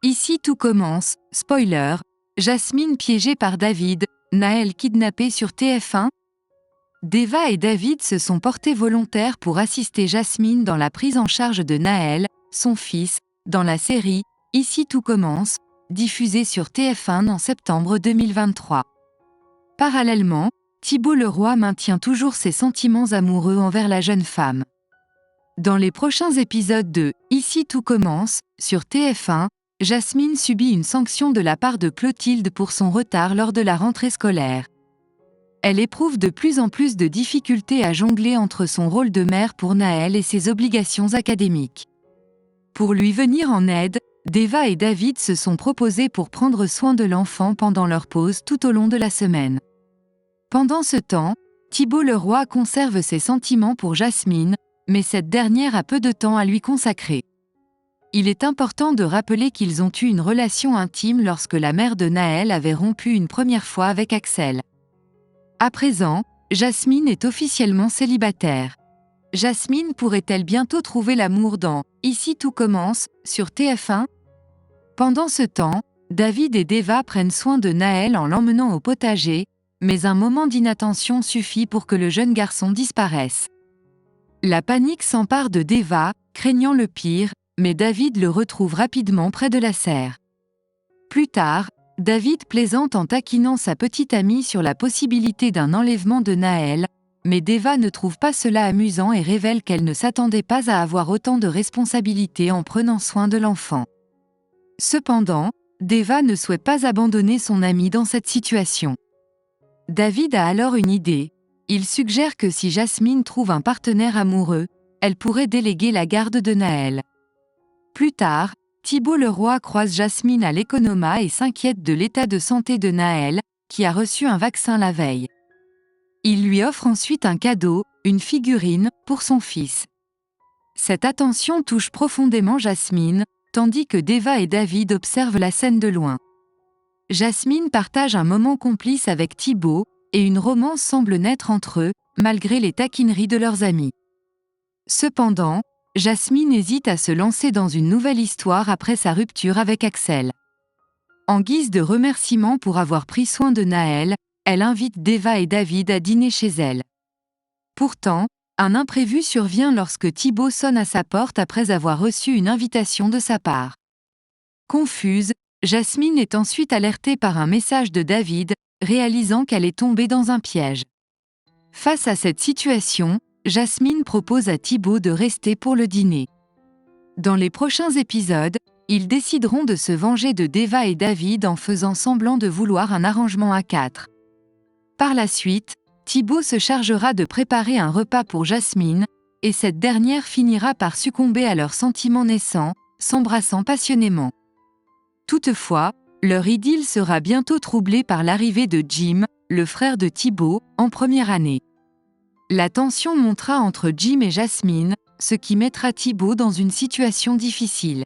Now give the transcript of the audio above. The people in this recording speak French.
Ici tout commence, spoiler, Jasmine piégée par David, Naël kidnappé sur TF1. Deva et David se sont portés volontaires pour assister Jasmine dans la prise en charge de Naël, son fils, dans la série « Ici tout commence », diffusée sur TF1 en septembre 2023. Parallèlement, Thibault Leroy maintient toujours ses sentiments amoureux envers la jeune femme. Dans les prochains épisodes de « Ici tout commence » sur TF1, Jasmine subit une sanction de la part de Clotilde pour son retard lors de la rentrée scolaire. Elle éprouve de plus en plus de difficultés à jongler entre son rôle de mère pour Naël et ses obligations académiques. Pour lui venir en aide, Deva et David se sont proposés pour prendre soin de l'enfant pendant leur pause tout au long de la semaine. Pendant ce temps, Thibault Leroy conserve ses sentiments pour Jasmine, mais cette dernière a peu de temps à lui consacrer. Il est important de rappeler qu'ils ont eu une relation intime lorsque la mère de Naël avait rompu une première fois avec Axel. À présent, Jasmine est officiellement célibataire. Jasmine pourrait-elle bientôt trouver l'amour dans « Ici tout commence » sur TF1 ? Pendant ce temps, David et Deva prennent soin de Naël en l'emmenant au potager, mais un moment d'inattention suffit pour que le jeune garçon disparaisse. La panique s'empare de Deva, craignant le pire, mais David le retrouve rapidement près de la serre. Plus tard, David plaisante en taquinant sa petite amie sur la possibilité d'un enlèvement de Naël, mais Deva ne trouve pas cela amusant et révèle qu'elle ne s'attendait pas à avoir autant de responsabilités en prenant soin de l'enfant. Cependant, Deva ne souhaite pas abandonner son amie dans cette situation. David a alors une idée. Il suggère que si Jasmine trouve un partenaire amoureux, elle pourrait déléguer la garde de Naël. Plus tard, Thibault Leroy croise Jasmine à l'Economa et s'inquiète de l'état de santé de Naël, qui a reçu un vaccin la veille. Il lui offre ensuite un cadeau, une figurine, pour son fils. Cette attention touche profondément Jasmine, tandis que Deva et David observent la scène de loin. Jasmine partage un moment complice avec Thibault, et une romance semble naître entre eux, malgré les taquineries de leurs amis. Cependant, Jasmine hésite à se lancer dans une nouvelle histoire après sa rupture avec Axel. En guise de remerciement pour avoir pris soin de Naël, elle invite Deva et David à dîner chez elle. Pourtant, un imprévu survient lorsque Thibault sonne à sa porte après avoir reçu une invitation de sa part. Confuse, Jasmine est ensuite alertée par un message de David, réalisant qu'elle est tombée dans un piège. Face à cette situation, Jasmine propose à Thibault de rester pour le dîner. Dans les prochains épisodes, ils décideront de se venger de Deva et David en faisant semblant de vouloir un arrangement à 4. Par la suite, Thibault se chargera de préparer un repas pour Jasmine, et cette dernière finira par succomber à leurs sentiments naissants, s'embrassant passionnément. Toutefois, leur idylle sera bientôt troublée par l'arrivée de Jim, le frère de Thibault, en première année. La tension montera entre Jim et Jasmine, ce qui mettra Thibault dans une situation difficile.